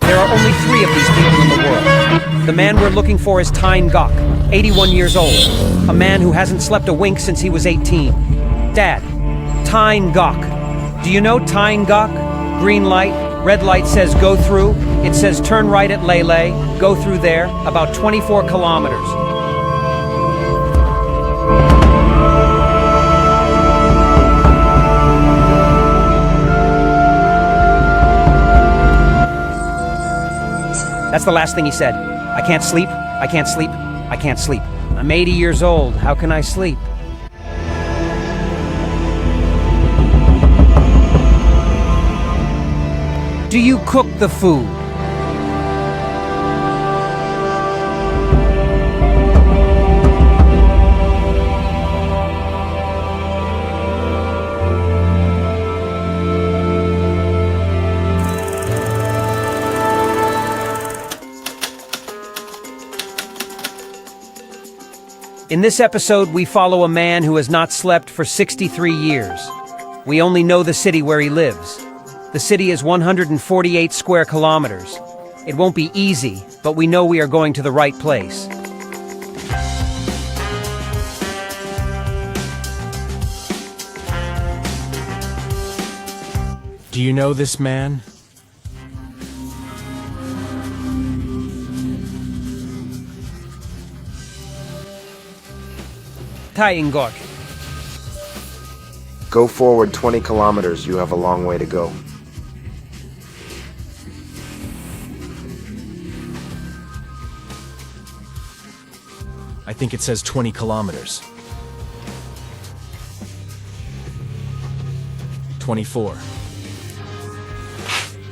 there are only 3 of these people in the world. The man we're looking for is Tyne Gok, 81 years old. A man who hasn't slept a wink since he was 18. Dad, Tyne Gok. Do you know Tyne Gok? Green light, red light says go through. It says turn right at Lele, go through there, about 24 kilometers. That's the last thing he said. I can't sleep, I can't sleep, I can't sleep. I'm 80 years old, how can I sleep? Do you cook the food? In this episode, we follow a man who has not slept for 63 years. We only know the city where he lives. The city is 148 square kilometers. It won't be easy, but we know we are going to the right place. Do you know this man? Tyne Gok. Go forward 20 kilometers. You have a long way to go. I think it says 20 kilometers. 24.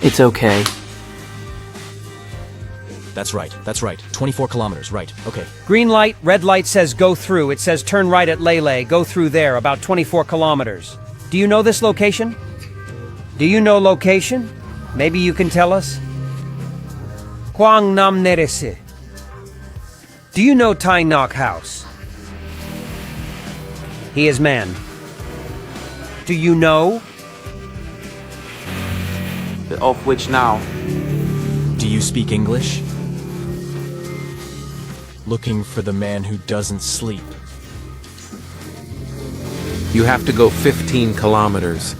It's okay. That's right. 24 kilometers, right, okay. Green light, red light says go through. It says turn right at Lele, go through there, about 24 kilometers. Do you know this location? Do you know location? Maybe you can tell us? Quang Nam Nerese. Do you know Tyne Gok house? He is man. Do you know? Of which now? Do you speak English? Looking for the man who doesn't sleep. You have to go 15 kilometers.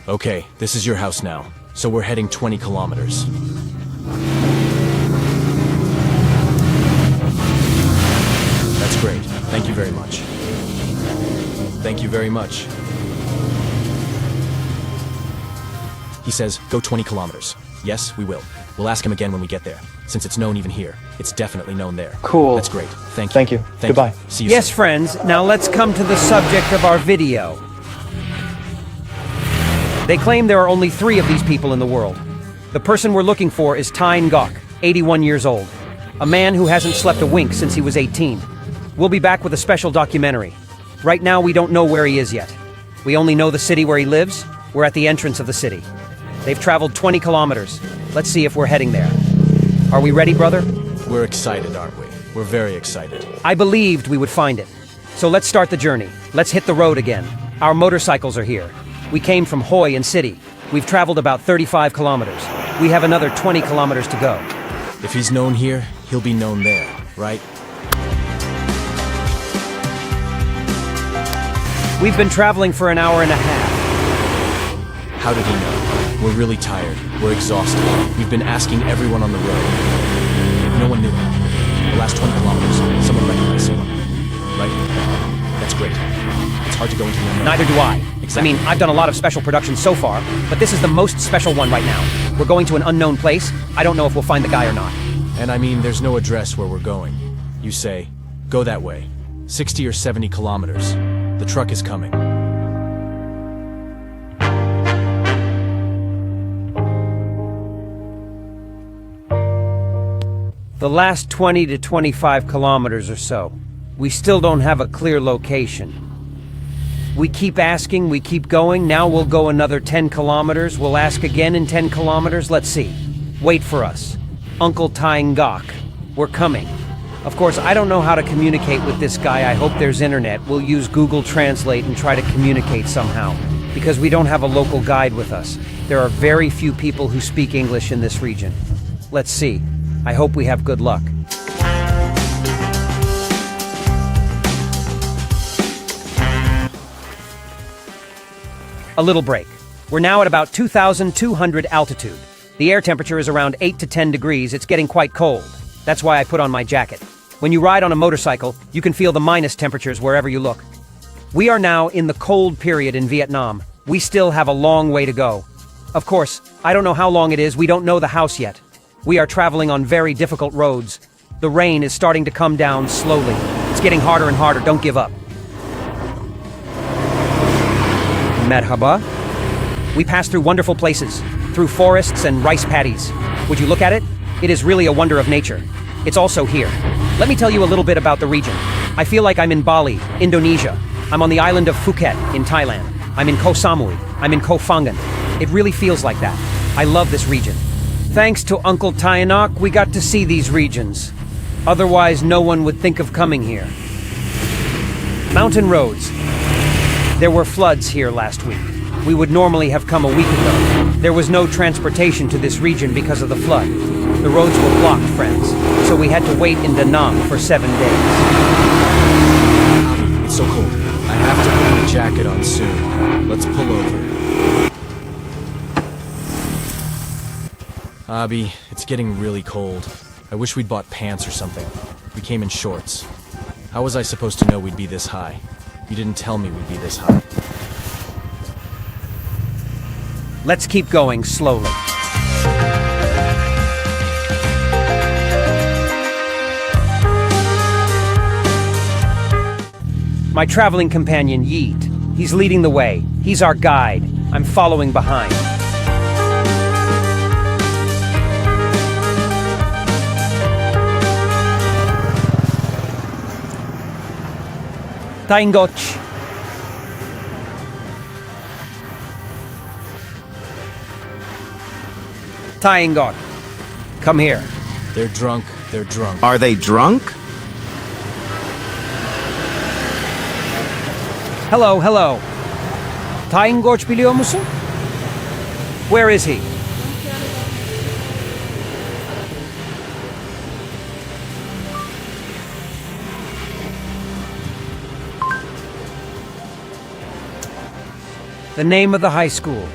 Okay, this is your house now, so we're heading 20 kilometers. That's great. Thank you very much. Thank you very much. He says, go 20 kilometers. Yes, we will. We'll ask him again when we get there. Since it's known even here, it's definitely known there. Cool. That's great. Thank you. Thank you. Goodbye. See you Yes, soon. friends, now let's come to the subject of our video. They claim there are only 3 of these people in the world. The person we're looking for is Tyne Gok, 81 years old. A man who hasn't slept a wink since he was 18. We'll be back with a special documentary. Right now, we don't know where he is yet. We only know the city where he lives. We're at the entrance of the city. They've traveled 20 kilometers. Let's see if we're heading there. Are we ready, brother? We're excited, aren't we? We're very excited. I believed we would find it. So let's start the journey. Let's hit the road again. Our motorcycles are here. We came from Hoi in city. We've traveled about 35 kilometers. We have another 20 kilometers to go. If he's known here, he'll be known there, right? We've been traveling for an hour and a half. How did he know? We're really tired. We're exhausted. We've been asking everyone on the road. No one knew him. The last 20 kilometers, someone recognized someone. Right? That's great. It's hard to go into the unknown. Neither do I. Exactly. I mean, I've done a lot of special productions so far, but this is the most special one right now. We're going to an unknown place. I don't know if we'll find the guy or not. And I mean, there's no address where we're going. You say, go that way. 60 or 70 kilometers. The truck is coming. The last 20 to 25 kilometers or so. We still don't have a clear location. We keep asking, we keep going. Now we'll go another 10 kilometers. We'll ask again in 10 kilometers. Let's see. Wait for us. Uncle Tyne Gok. We're coming. Of course, I don't know how to communicate with this guy. I hope there's internet. We'll use Google Translate and try to communicate somehow, because we don't have a local guide with us. There are very few people who speak English in this region. Let's see. I hope we have good luck. A little break. We're now at about 2,200 altitude. The air temperature is around 8 to 10 degrees. It's getting quite cold. That's why I put on my jacket. When you ride on a motorcycle, you can feel the minus temperatures wherever you look. We are now in the cold period in Vietnam. We still have a long way to go. Of course, I don't know how long it is. We don't know the house yet. We are traveling on very difficult roads. The rain is starting to come down slowly. It's getting harder and harder. Don't give up. Merhaba. We pass through wonderful places, through forests and rice paddies. Would you look at it? It is really a wonder of nature. It's also here. Let me tell you a little bit about the region. I feel like I'm in Bali, Indonesia. I'm on the island of Phuket in Thailand. I'm in Koh Samui. I'm in Koh Phangan. It really feels like that. I love this region. Thanks to Uncle Tyanak, we got to see these regions. Otherwise, no one would think of coming here. Mountain roads. There were floods here last week. We would normally have come a week ago. There was no transportation to this region because of the flood. The roads were blocked, friends, so we had to wait in Da Nang for 7 days. It's so cold. I have to put my jacket on soon. Let's pull over. Abby, it's getting really cold. I wish we'd bought pants or something. We came in shorts. How was I supposed to know we'd be this high? You didn't tell me we'd be this high. Let's keep going slowly. My traveling companion, Yeet. He's leading the way. He's our guide. I'm following behind. Taingoch. Taingoch. Come here. They're drunk. They're drunk. Are they drunk? Hello, hello. Taingoch biliyor musun? Where is he? The name of the high school.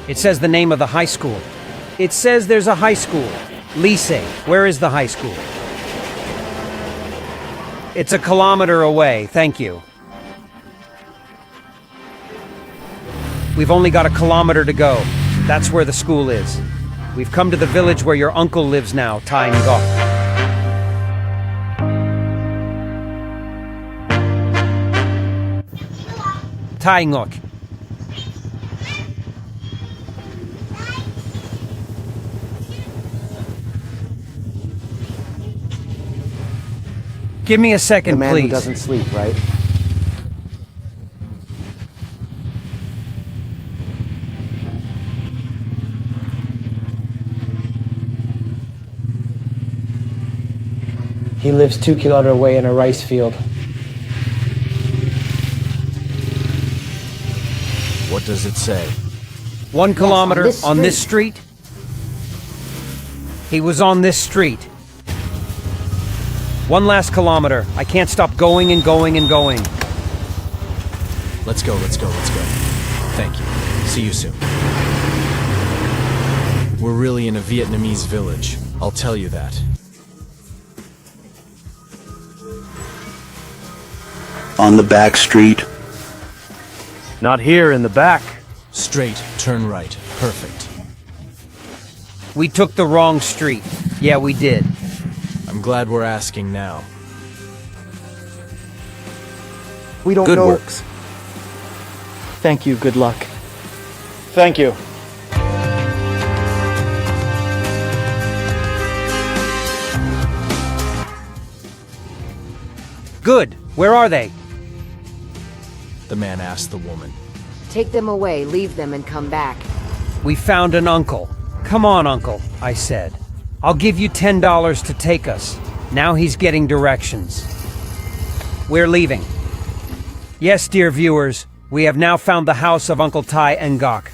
It says the name of the high school. It says there's a high school. Lycée. Where is the high school? It's a kilometer away. Thank you. We've only got a kilometer to go. That's where the school is. We've come to the village where your uncle lives now, Tai Ngoc. Tai Ngoc. Give me a second, The man please. who doesn't sleep, right? He lives 2 kilometers away in a rice field. What does it say? 1 kilometer this on this street. He was on this street. 1 last kilometer. I can't stop going and going and going. Let's go, let's go, let's go. Thank you. See you soon. We're really in a Vietnamese village. I'll tell you that. On the back street. Not here in the back. Straight, turn right. Perfect. We took the wrong street. Yeah, we did. I'm glad we're asking now. We don't Good know. works. Thank you. Good luck. Thank you. Good. Where are they? The man asked the woman. Take them away, leave them, and come back. We found an uncle. Come on, uncle, I said. I'll give you $10 to take us. Now he's getting directions. We're leaving. Yes, dear viewers, we have now found the house of Uncle Tai Ngok.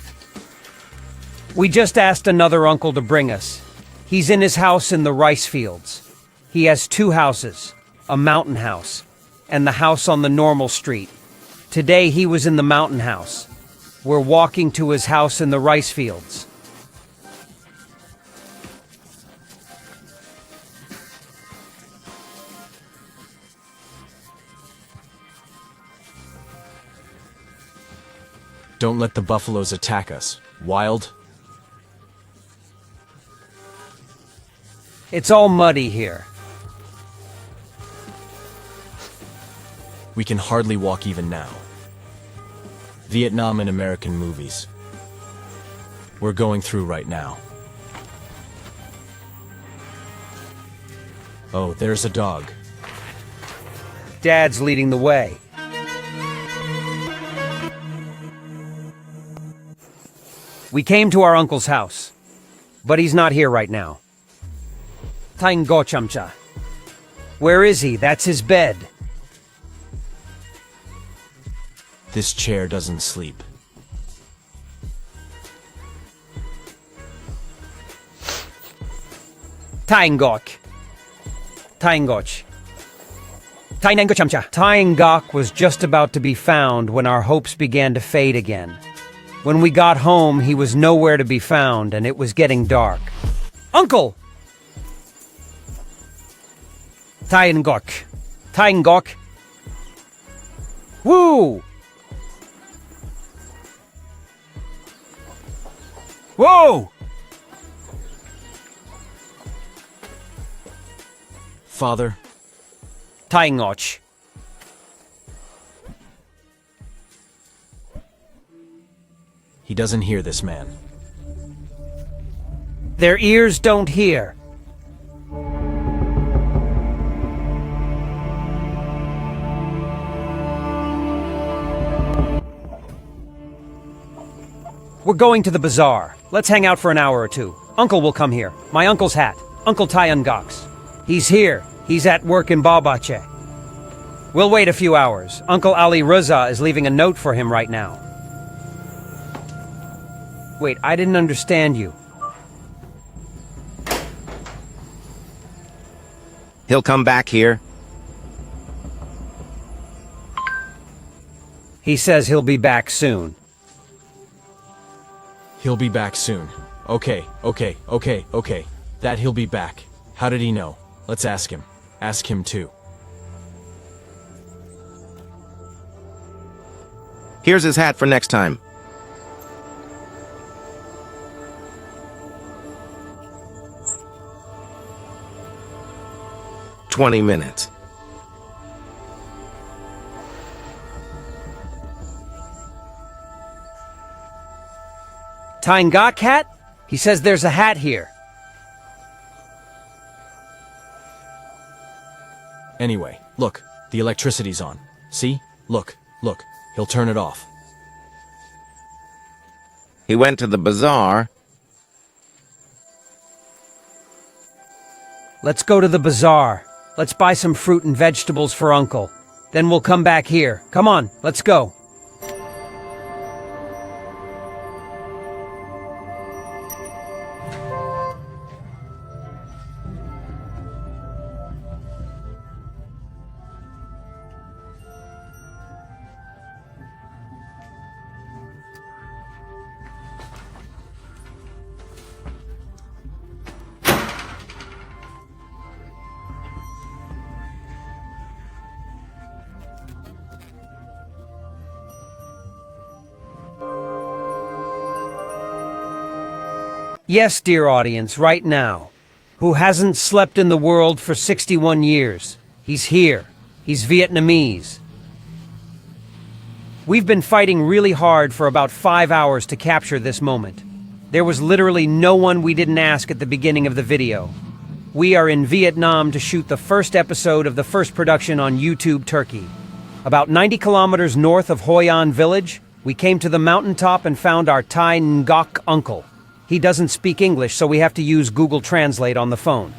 We just asked another uncle to bring us. He's in his house in the rice fields. He has two houses, a mountain house, and the house on the normal street. Today he was in the mountain house. We're walking to his house in the rice fields. Don't let the buffaloes attack us. Wild? It's all muddy here. We can hardly walk even now. Vietnam and American movies. We're going through right now. Oh, there's a dog. Dad's leading the way. We came to our uncle's house, but he's not here right now. Taingo chamcha. Where is he? That's his bed. This chair doesn't sleep. Taingok. Taingoch. Tainengo chamcha. Taingok was just about to be found when our hopes began to fade again. When we got home, he was nowhere to be found, and it was getting dark. Uncle! Taingok. Taingok. Woo! Whoa! Father, Taingoch. he doesn't hear this man. Their ears don't hear. We're going to the bazaar. Let's hang out for an hour or two. Uncle will come here. My uncle's hat. Uncle Taiyangok's. He's here. He's at work in Babache. We'll wait a few hours. Uncle Ali Raza is leaving a note for him right now. Wait, I didn't understand you. He'll come back here. He says he'll be back soon. He'll be back soon. Okay. That he'll be back. How did he know? Let's ask him. Ask him too. Here's his hat for next time. "20 minutes. Taingok hat? He says there's a hat here. Anyway, look. The electricity's on. See? Look. He'll turn it off. He went to the bazaar. Let's go to the bazaar. Let's buy some fruit and vegetables for Uncle. Then we'll come back here. Come on, let's go. Yes, dear audience, right now. Who hasn't slept in the world for 61 years? He's here. He's Vietnamese. We've been fighting really hard for about 5 hours to capture this moment. There was literally no one we didn't ask at the beginning of the video. We are in Vietnam to shoot the first episode of the first production on YouTube, Turkey. About 90 kilometers north of Hoi An village, we came to the mountaintop and found our Thai Ngoc uncle. He doesn't speak English, so we have to use Google Translate on the phone.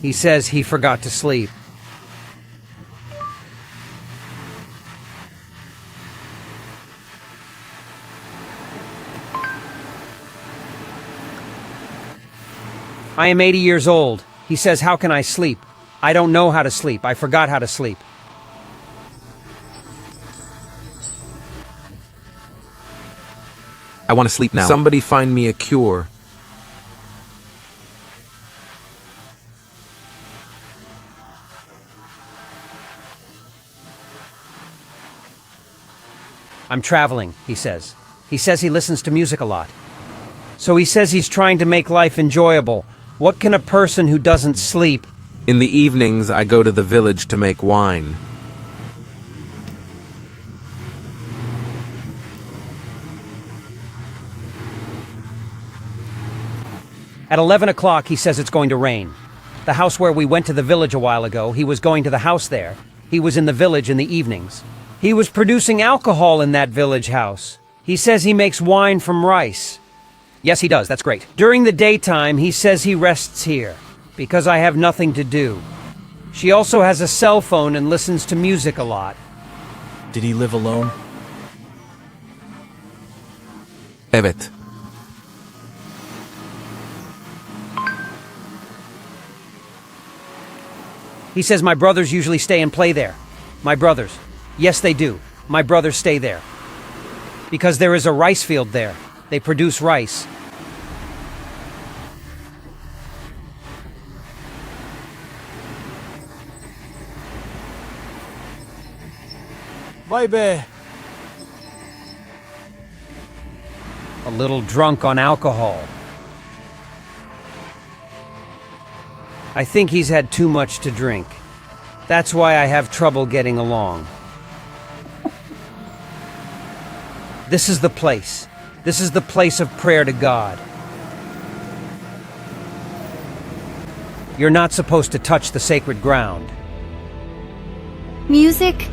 He says he forgot to sleep. I am 80 years old. He says, how can I sleep? I don't know how to sleep. I forgot how to sleep. I want to sleep now. Somebody find me a cure. I'm traveling, he says. He says he listens to music a lot. So he says he's trying to make life enjoyable. What can a person who doesn't sleep? In the evenings, I go to the village to make wine. At 11 o'clock, he says it's going to rain. The house where we went to the village a while ago, he was going to the house there. He was in the village in the evenings. He was producing alcohol in that village house. He says he makes wine from rice. Yes, he does. That's great. During the daytime, he says he rests here, because I have nothing to do. She also has a cell phone and listens to music a lot. Did he live alone? Evet. He says my brothers usually stay and play there. My brothers. Yes, they do. My brothers stay there. Because there is a rice field there. They produce rice. Vay be. A little drunk on alcohol. I think he's had too much to drink. That's why I have trouble getting along. This is the place. This is the place of prayer to God. You're not supposed to touch the sacred ground. Music?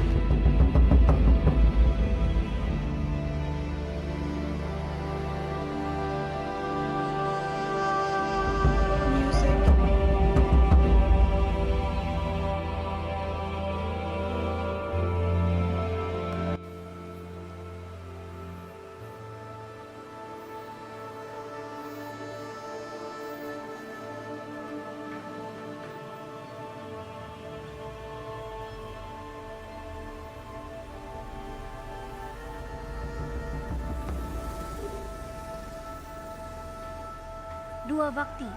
Dua Vakti.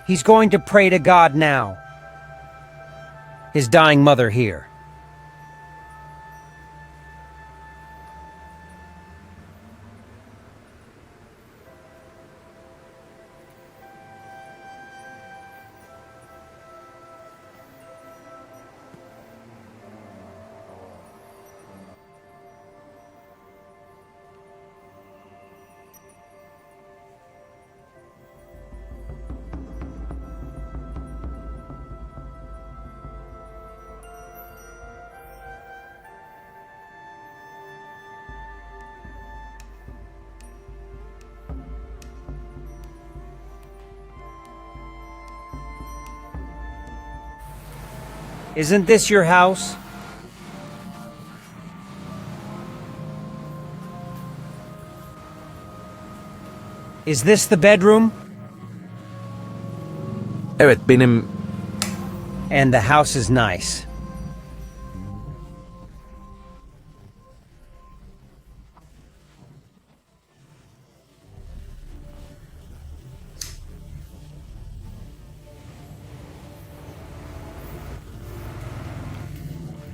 He's going to pray to God now. His dying mother here. Isn't this your house? Is this the bedroom? Evet, benim... And the house is nice.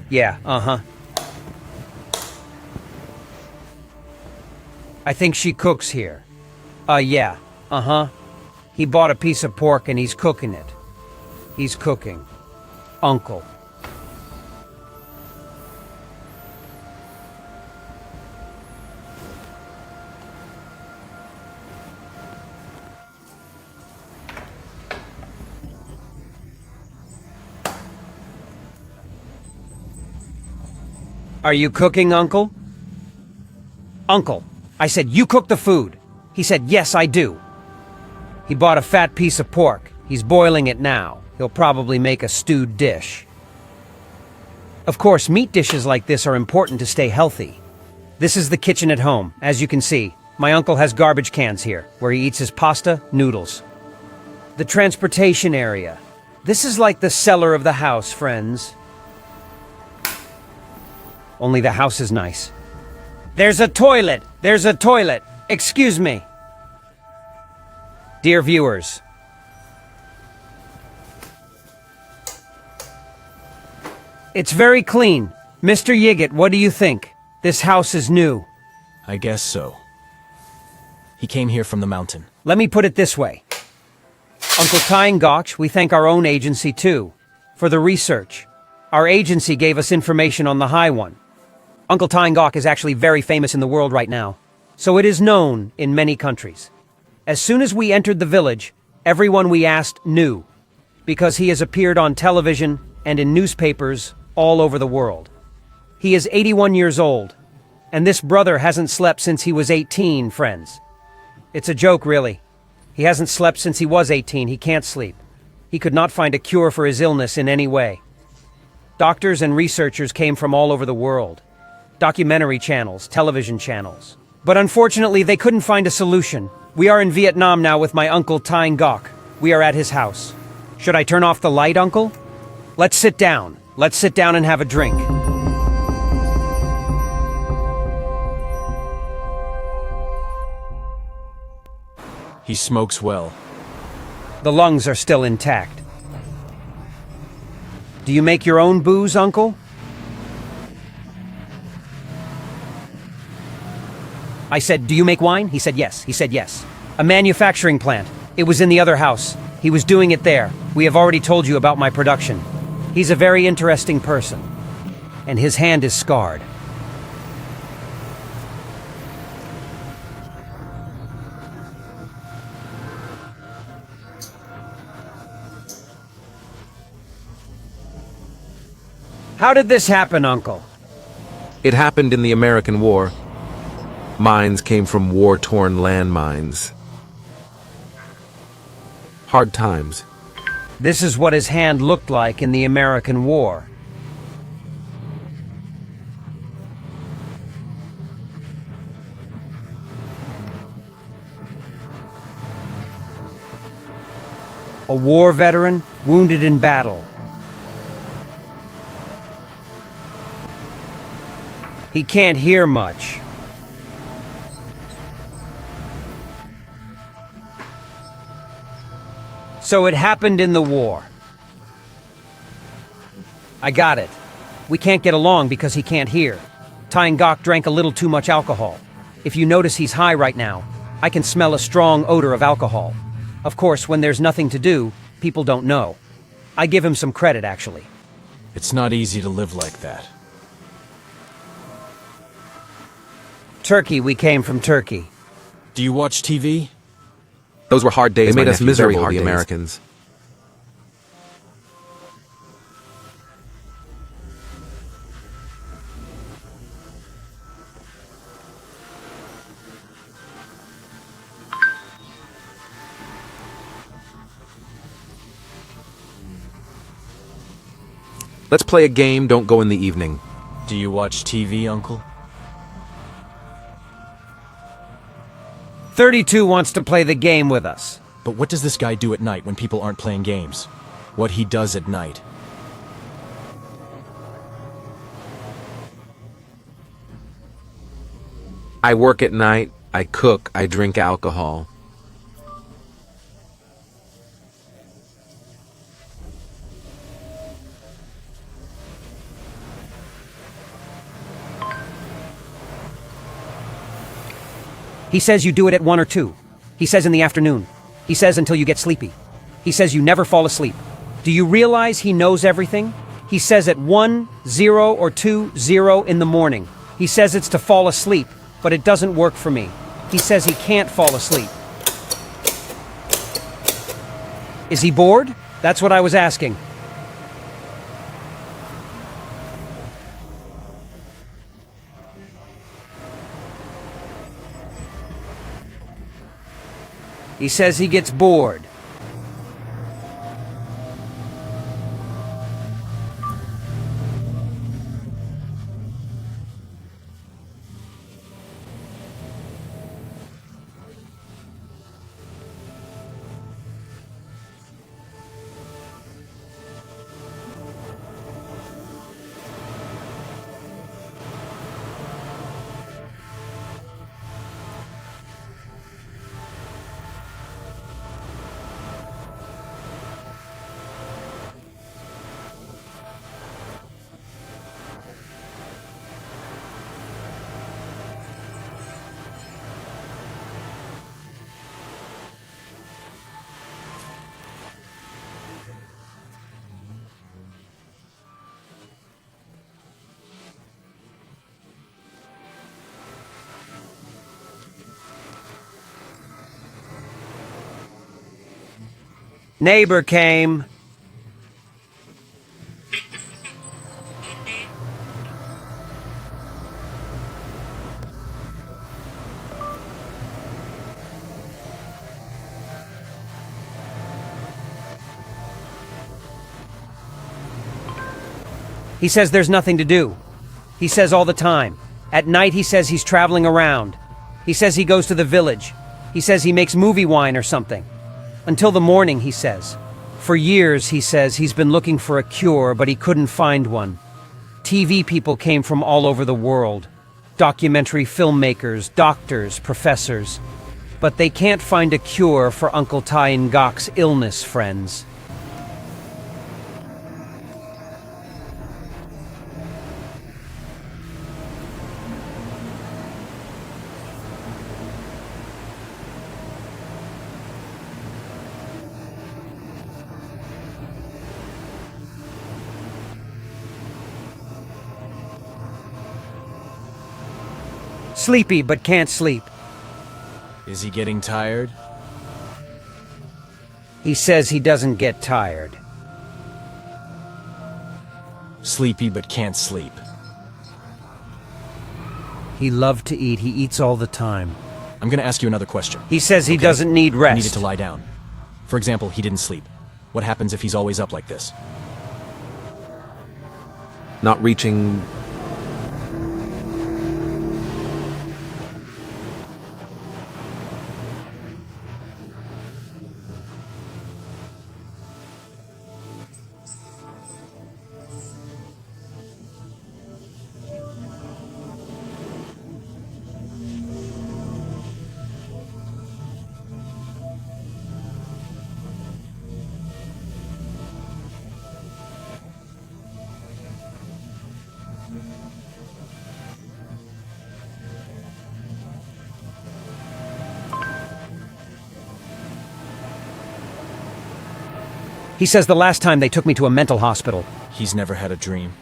Yeah, uh-huh. I think she cooks here. Yeah, uh-huh. He bought a piece of pork and he's cooking it. He's cooking. Uncle. Are you cooking, Uncle? Uncle, I said, you cook the food. He said, yes, I do. He bought a fat piece of pork. He's boiling it now. He'll probably make a stewed dish. Of course, meat dishes like this are important to stay healthy. This is the kitchen at home. As you can see, my uncle has garbage cans here, where he eats his pasta, noodles. The transportation area. This is like the cellar of the house, friends. Only the house is nice. There's a toilet! There's a toilet! Excuse me! Dear viewers, it's very clean. Mr. Yiggit, what do you think? This house is new. I guess so. He came here from the mountain. Let me put it this way. Uncle Ty and Gotch, we thank our own agency too, for the research. Our agency gave us information on the High One. Uncle Ty and Gok is actually very famous in the world right now, so it is known in many countries. As soon as we entered the village, everyone we asked knew, because he has appeared on television and in newspapers all over the world. He is 81 years old, and this brother hasn't slept since he was 18, friends. It's a joke, really. He hasn't slept since he was 18. He can't sleep. He could not find a cure for his illness in any way. Doctors and researchers came from all over the world. Documentary channels, television channels. But unfortunately, they couldn't find a solution. We are in Vietnam now with my uncle Ty Ngoc. We are at his house. Should I turn off the light, uncle? Let's sit down. Let's sit down and have a drink. He smokes well. The lungs are still intact. Do you make your own booze, uncle? I said, do you make wine? He said yes. He said yes. A manufacturing plant. It was in the other house. He was doing it there. We have already told you about my production. He's a very interesting person. And his hand is scarred. How did this happen, uncle? It happened in the American War. Mines came from war-torn landmines. Hard times. This is what his hand looked like in the American War. A war veteran, wounded in battle. He can't hear much. So it happened in the war. I got it. We can't get along because he can't hear. Ty Ngoc drank a little too much alcohol. If you notice he's high right now, I can smell a strong odor of alcohol. Of course, when there's nothing to do, people don't know. I give him some credit, actually. It's not easy to live like that. Turkey, we came from Turkey. Do you watch TV? Those were hard days. They made my us nephew, miserable, very hard the days. Americans. Let's play a game, don't go in the evening. Do you watch TV, Uncle? 32 wants to play the game with us. But what does this guy do at night when people aren't playing games? What he does at night? I work at night, I cook, I drink alcohol. He says you do it at 1 or 2. He says in the afternoon. He says until you get sleepy. He says you never fall asleep. Do you realize he knows everything? He says at 1, 0, or 2, 0 in the morning. He says it's to fall asleep, but it doesn't work for me. He says he can't fall asleep. Is he bored? That's what I was asking. He says he gets bored. Neighbor came. He says there's nothing to do. He says all the time. At night he says he's traveling around. He says he goes to the village. He says he makes movie wine or something. Until the morning, he says. For years, he says, he's been looking for a cure, but he couldn't find one. TV people came from all over the world. Documentary filmmakers, doctors, professors. But they can't find a cure for Uncle Tai Ngok's illness, friends. Sleepy but can't sleep. Is he getting tired? He says he doesn't get tired. Sleepy but can't sleep. He loved to eat. He eats all the time. I'm gonna ask you another question. He says he Okay? doesn't need He rest. needed to lie down. For example, he didn't sleep. What happens if he's always up like this? Not reaching. He says the last time they took me to a mental hospital. He's never had a dream.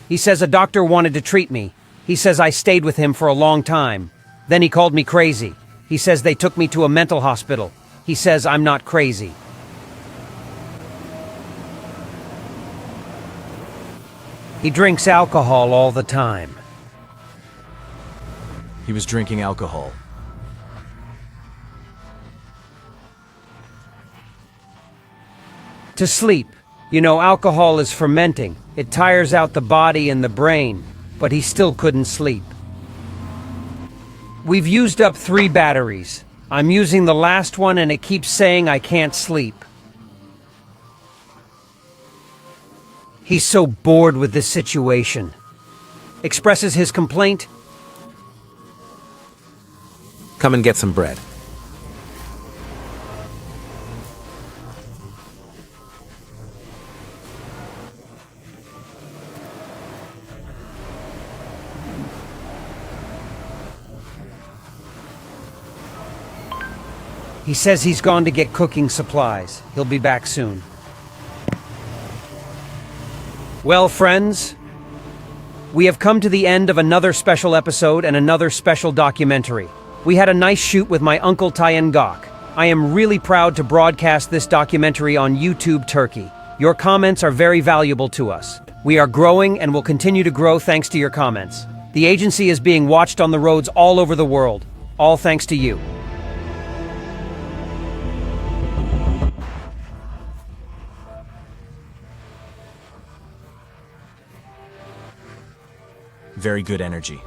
He says a doctor wanted to treat me. He says I stayed with him for a long time. Then he called me crazy. He says they took me to a mental hospital. He says I'm not crazy. He drinks alcohol all the time. He was drinking alcohol. To sleep. You know, alcohol is fermenting. It tires out the body and the brain, but he still couldn't sleep. We've used up 3 batteries. I'm using the last one and it keeps saying I can't sleep. He's so bored with this situation. Expresses his complaint. Come and get some bread. He says he's gone to get cooking supplies. He'll be back soon. Well, friends, we have come to the end of another special episode and another special documentary. We had a nice shoot with my Uncle Tai Ngok. I am really proud to broadcast this documentary on YouTube Turkey. Your comments are very valuable to us. We are growing and will continue to grow thanks to your comments. The agency is being watched on the roads all over the world. All thanks to you. very good energy.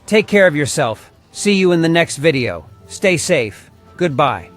Take care of yourself. See you in the next video. Stay safe. Goodbye.